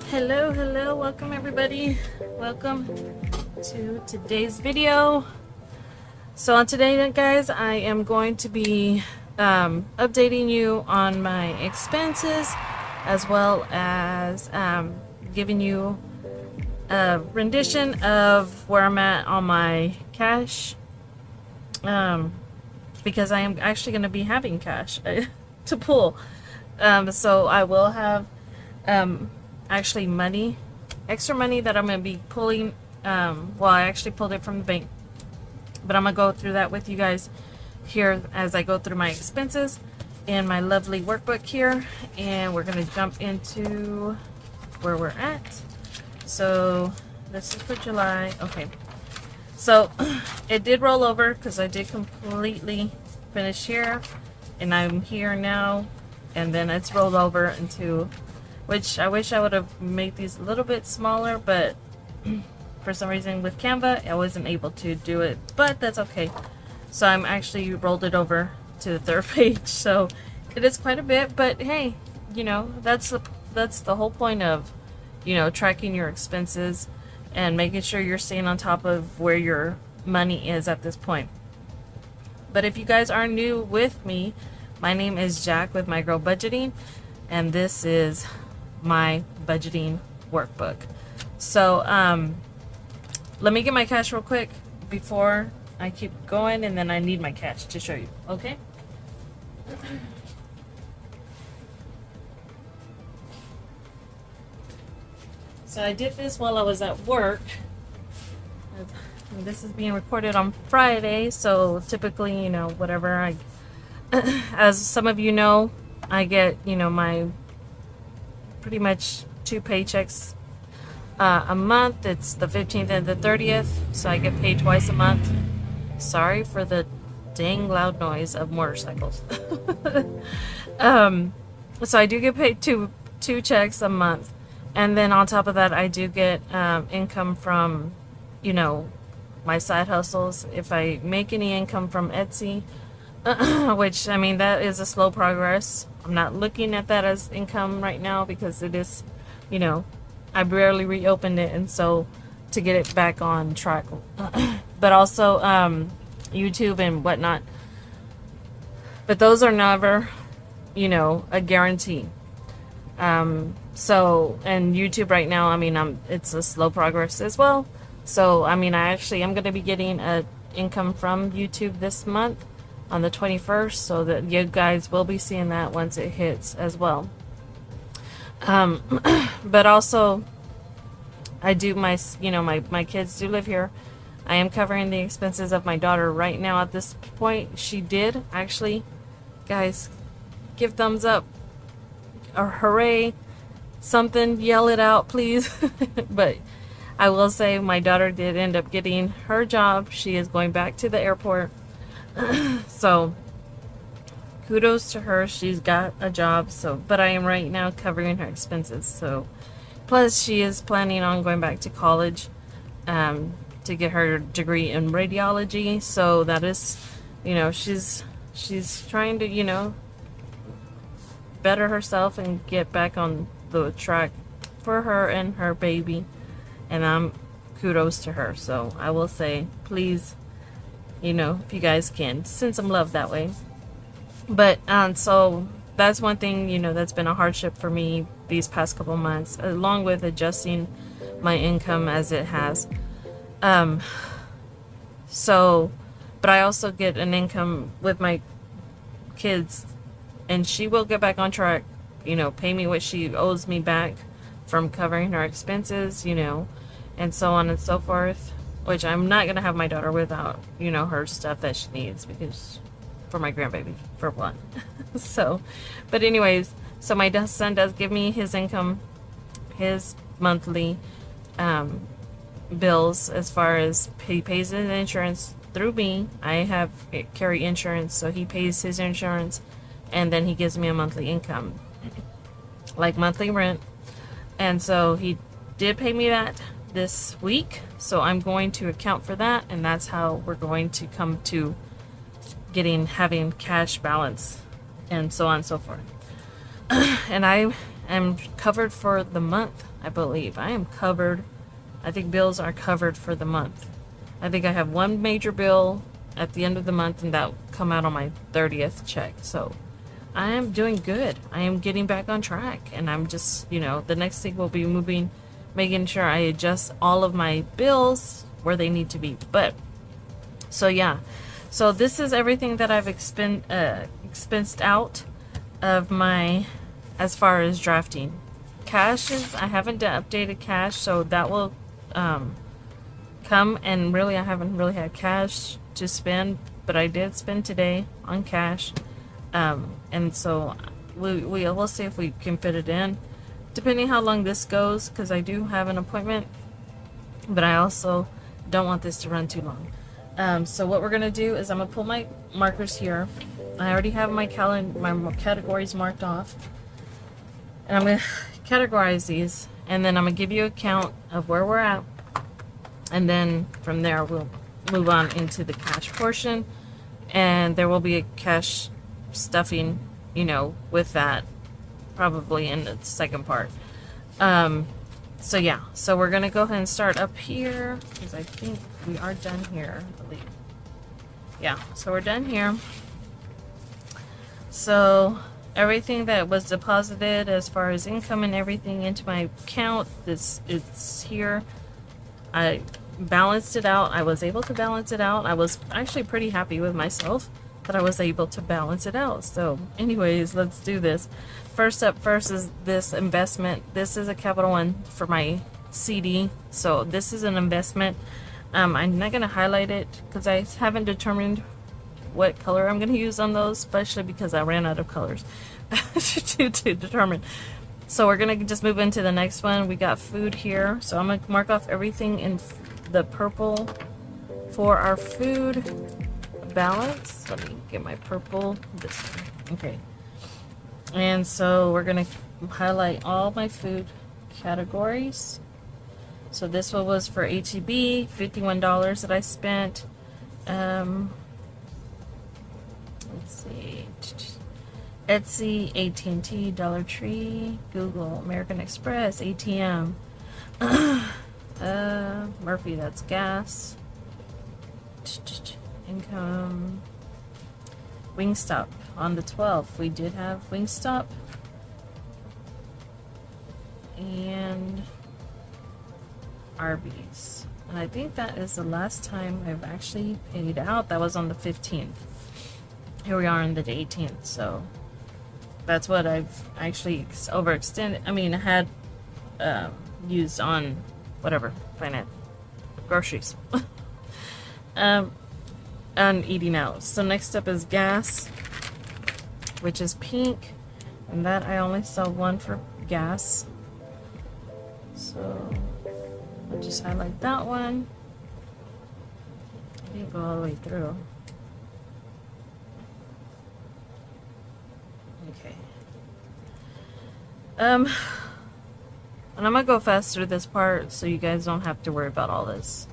Hello, welcome everybody. Welcome to today's video. So on today, guys, I am going to be updating you on my expenses, as well as giving you a rendition of where I'm at on my cash, because I am actually going to be having cash to pull. So I will have actually money, extra money that I'm going to be pulling. Well, I actually pulled it from the bank, but I'm going to go through that with you guys here as I go through my expenses in my lovely workbook here, and we're going to jump into where we're at. So this is for July. Okay, so it did roll over because I did completely finish here, and I'm here now, and then it's rolled over into, which I wish I would have made these a little bit smaller, but for some reason with Canva I wasn't able to do it, but that's okay. So I'm actually rolled it over to the third page, so it is quite a bit, but hey, you know, that's the whole point of, you know, tracking your expenses and making sure you're staying on top of where your money is at this point. But if you guys are new with me, my name is Jack with My Girl Budgeting, and this is my budgeting workbook. So let me get my cash real quick before I keep going, and then I need my cash to show you. Okay. So I did this while I was at work. This is being recorded on Friday, so typically, you know, whatever I as some of you know, I get, you know, my pretty much 2 paychecks a month. It's the 15th and the 30th, so I get paid twice a month. Sorry for the dang loud noise of motorcycles. So I do get paid two checks a month, and then on top of that I do get income from, you know, my side hustles. If I make any income from Etsy, which, I mean, that is a slow progress. I'm not looking at that as income right now because it is, you know, I barely reopened it, and so to get it back on track. But also YouTube and whatnot. But those are never, you know, a guarantee. So, and YouTube right now, I mean, it's a slow progress as well. So, I mean, I'm going to be getting a income from YouTube this month on the 21st, so that you guys will be seeing that once it hits as well. But also, I do my kids do live here. I am covering the expenses of my daughter right now at this point. She did actually, guys, give thumbs up or hooray, something, yell it out please. But I will say my daughter did end up getting her job. She is going back to the airport. So kudos to her, she's got a job. So, but I am right now covering her expenses. So plus she is planning on going back to college to get her degree in radiology. So that is, you know, she's trying to, you know, better herself and get back on the track for her and her baby, and I'm kudos to her. So I will say, please, you know, if you guys can send some love that way. But so that's one thing, you know, that's been a hardship for me these past couple months, along with adjusting my income as it has. So, but I also get an income with my kids, and she will get back on track, you know, pay me what she owes me back from covering her expenses, you know, and so on and so forth. Which I'm not gonna have my daughter without, you know, her stuff that she needs, because for my grandbaby, for one. So, but anyways, so my son does give me his income, his monthly bills, as far as he pays his insurance through me. I carry insurance, so he pays his insurance, and then he gives me a monthly income, like monthly rent. And so he did pay me that this week, so I'm going to account for that, and that's how we're going to come to having cash balance and so on and so forth. And I am covered for the month, I believe. I am covered. I think bills are covered for the month. I think I have one major bill at the end of the month, and that will come out on my 30th check. So I am doing good. I am getting back on track, and I'm just, the next thing will be making sure I adjust all of my bills where they need to be. But so yeah, so this is everything that I've expensed out of my, as far as drafting. Cash is, I haven't updated cash, so that will come, and really I haven't really had cash to spend, but I did spend today on cash, and so we'll see if we can fit it in, depending how long this goes, because I do have an appointment, but I also don't want this to run too long. So what we're gonna do is I'm gonna pull my markers here. I already have my categories marked off, and I'm gonna categorize these, and then I'm gonna give you a count of where we're at, and then from there we'll move on into the cash portion, and there will be a cash stuffing, with that probably in the second part. So yeah, so we're gonna go ahead and start up here, because I think we are done here, I believe. Yeah, so we're done here. So everything that was deposited as far as income and everything into my account, it's here. I balanced it out. I was able to balance it out. I was actually pretty happy with myself that I was able to balance it out. So anyways, let's do this. First is this investment. This is a Capital One for my CD. So this is an investment. I'm not going to highlight it because I haven't determined what color I'm going to use on those, especially because I ran out of colors to determine. So we're going to just move into the next one. We got food here. So I'm going to mark off everything in the purple for our food balance. Let me get my purple. This one. Okay. And so we're going to highlight all my food categories. So this one was for HEB, $51 that I spent. Let's see. Etsy, AT&T, Dollar Tree, Google, American Express, ATM. Murphy, that's gas. Income. Wingstop on the 12th. We did have Wingstop. And Arby's. And I think that is the last time I've actually paid out. That was on the 15th. Here we are on the 18th, so that's what I've actually overextended. I mean, I had used on whatever, finance, groceries, and eating out. So next up is gas, which is pink, and that I only saw one for gas. So I'll just highlight that one. I didn't go all the way through. Okay. And I'm gonna go fast through this part so you guys don't have to worry about all this.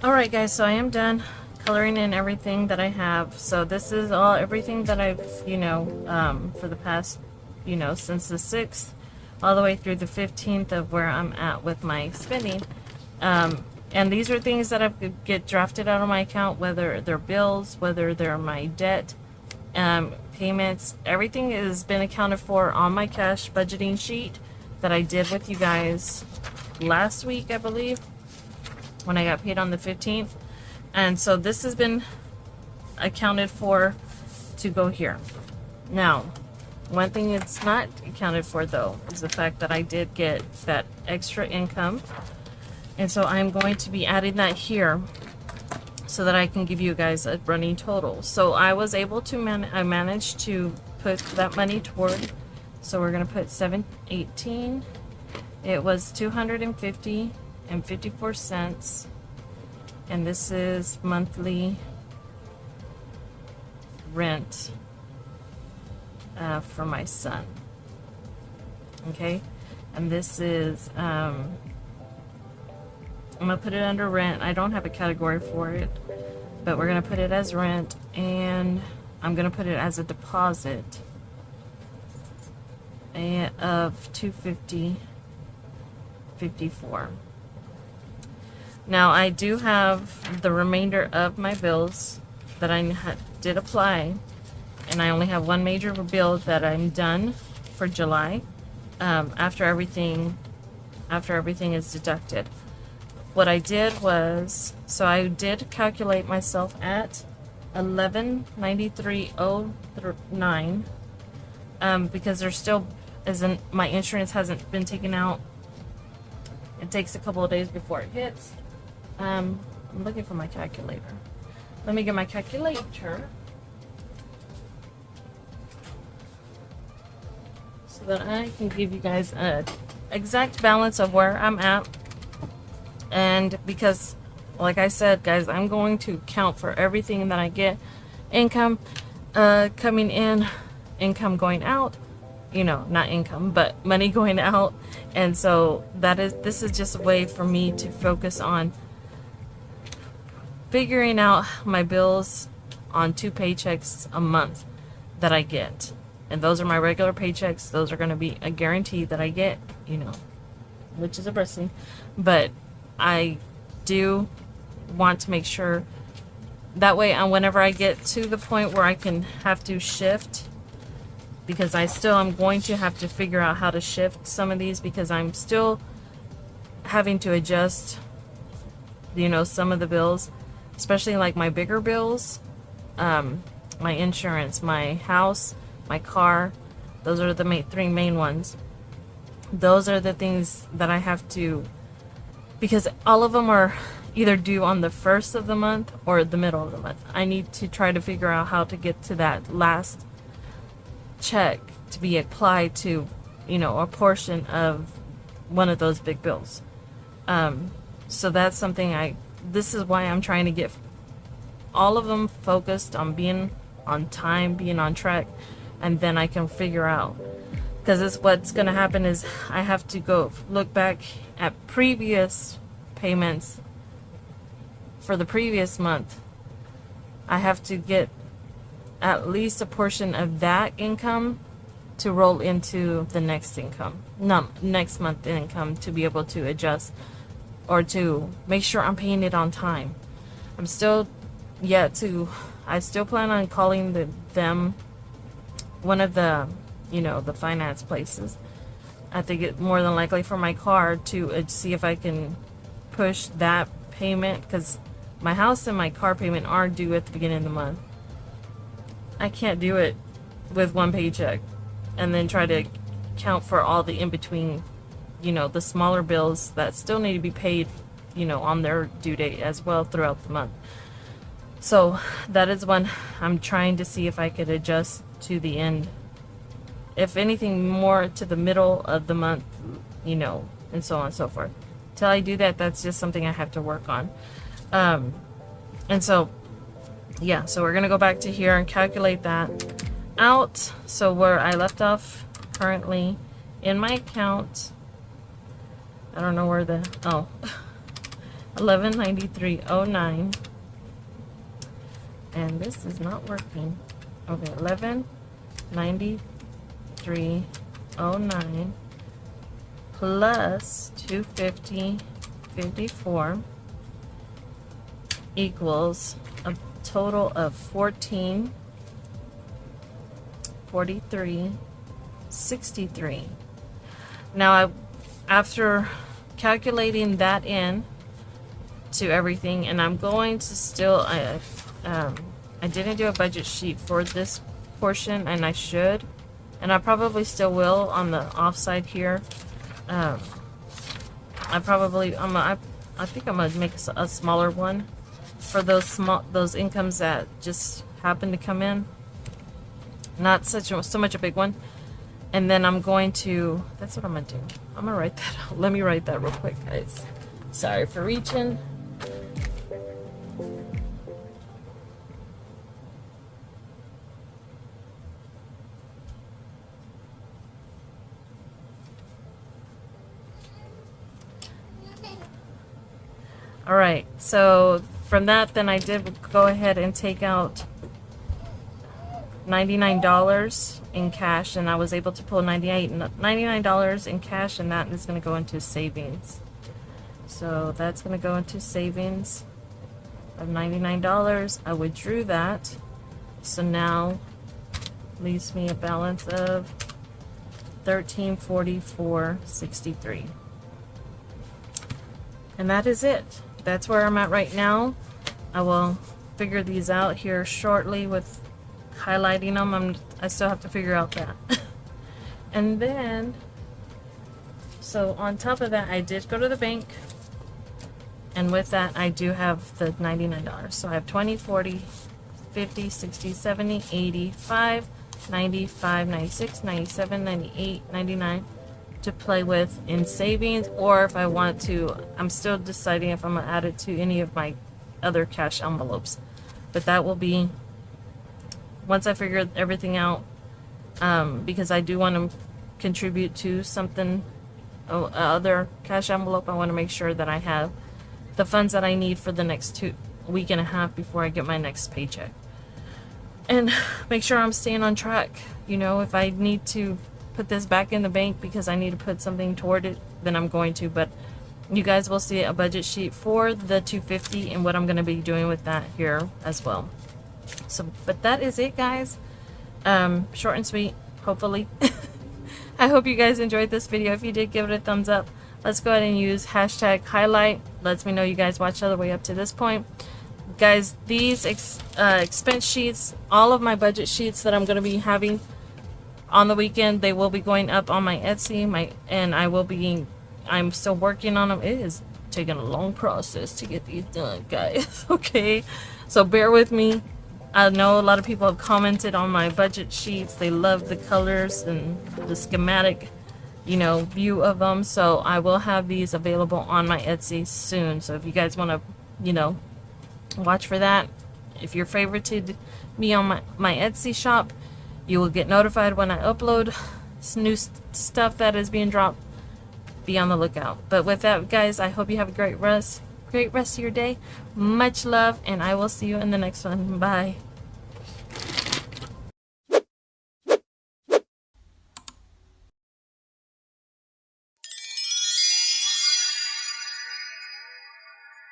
Alright guys, so I am done coloring in everything that I have. So this is everything that I've, for the past, since the 6th all the way through the 15th of where I'm at with my spending. And these are things that I get drafted out of my account, whether they're bills, whether they're my debt, payments. Everything has been accounted for on my cash budgeting sheet. that I did with you guys last week, I believe, when I got paid on the 15th. And so this has been accounted for to go here. Now, one thing it's not accounted for though is the fact that I did get that extra income. And so I'm going to be adding that here so that I can give you guys a running total. So I was able to I managed to put that money toward, so we're gonna put 718. It was 250 and 54 cents, and this is monthly rent for my son. Okay, and this is I'm gonna put it under rent. I don't have a category for it, but we're gonna put it as rent, and I'm gonna put it as a deposit of 250.54. Now I do have the remainder of my bills that I did apply, and I only have one major bill that I'm done for July, after everything is deducted. What I did was, so I did calculate myself at $1193.09, because there still isn't, my insurance hasn't been taken out. It takes a couple of days before it hits. I'm looking for my calculator. Let me get my calculator so that I can give you guys an exact balance of where I'm at. And because, like I said, guys, I'm going to count for everything that I get. Income coming in, income going out, you know, not income, but money going out. And so this is just a way for me to focus on figuring out my bills on 2 paychecks a month that I get. And those are my regular paychecks. Those are going to be a guarantee that I get, you know, which is a blessing. But I do want to make sure that way, and whenever I get to the point where I can have to shift, because I'm going to have to figure out how to shift some of these, because I'm still having to adjust, you know, some of the bills, especially like my bigger bills, my insurance, my house, my car. Those are the three main ones. Those are the things that I have to, because all of them are either due on the first of the month or the middle of the month. I need to try to figure out how to get to that last check to be applied to, you know, a portion of one of those big bills. So that's something this is why I'm trying to get all of them focused on being on time, being on track, and then I can figure out, because what's going to happen is I have to go look back at previous payments for the previous month. I have to get at least a portion of that income to roll into the next income, next month income, to be able to adjust or to make sure I'm paying it on time. I'm still I still plan on calling one of the, you know, the finance places. I think it more than likely for my car to see if I can push that payment, because my house and my car payment are due at the beginning of the month. I can't do it with one paycheck and then try to count for all the in-between, you know, the smaller bills that still need to be paid, you know, on their due date as well throughout the month. So that is one I'm trying to see if I could adjust to the end, if anything more to the middle of the month, you know, and so on and so forth. Till I do that, that's just something I have to work on. And so yeah, so we're gonna go back to here and calculate that out. So where I left off currently in my account, I don't know where the 1193.09, and this is not working. Okay, 1193.09 plus 250.54 equals a total of 1443.63. Now, after calculating that in to everything, and I'm going to still, I didn't do a budget sheet for this portion, and I should, and I probably still will on the offside here. I think I'm gonna make a smaller one for those incomes that just happen to come in. Not so much a big one. And then I'm going to, that's what I'm gonna do. I'm gonna write that out. Let me write that real quick, guys. Sorry for reaching. All right, so from that, then I did go ahead and take out $99 in cash, and I was able to pull $99 in cash, and that is going to go into savings. So that's going to go into savings of $99. I withdrew that, so now leaves me a balance of $1344.63, and that is it. That's where I'm at right now. I will figure these out here shortly with highlighting them. I still have to figure out that. And then, so on top of that, I did go to the bank, and with that I do have the $99. So I have 20, 40, 50, 60, 70, 85, 95, 96, 97, 98, 99 to play with in savings, or if I want to, I'm still deciding if I'm gonna add it to any of my other cash envelopes, but that will be once I figure everything out, because I do want to contribute to something, other cash envelope. I want to make sure that I have the funds that I need for the next week and a half before I get my next paycheck, and make sure I'm staying on track. You know, if I need to put this back in the bank because I need to put something toward it, then I'm going to. But you guys will see a budget sheet for the $250 and what I'm going to be doing with that here as well. So, but that is it, guys. Short and sweet, hopefully. I hope you guys enjoyed this video. If you did, give it a thumbs up. Let's go ahead and use hashtag highlight. Lets me know you guys watched all the way up to this point. Guys, these expense sheets, all of my budget sheets that I'm going to be having on the weekend, they will be going up on my Etsy. I'm still working on them. It is taking a long process to get these done, guys. Okay, so bear with me. I know a lot of people have commented on my budget sheets. They love the colors and the schematic, you know, view of them. So I will have these available on my Etsy soon. So if you guys want to, you know, watch for that. If you're favorited me on my Etsy shop, you will get notified when I upload new stuff that is being dropped. Be on the lookout. But with that, guys, I hope you have a great rest of your day. Much love, and I will see you in the next one. Bye.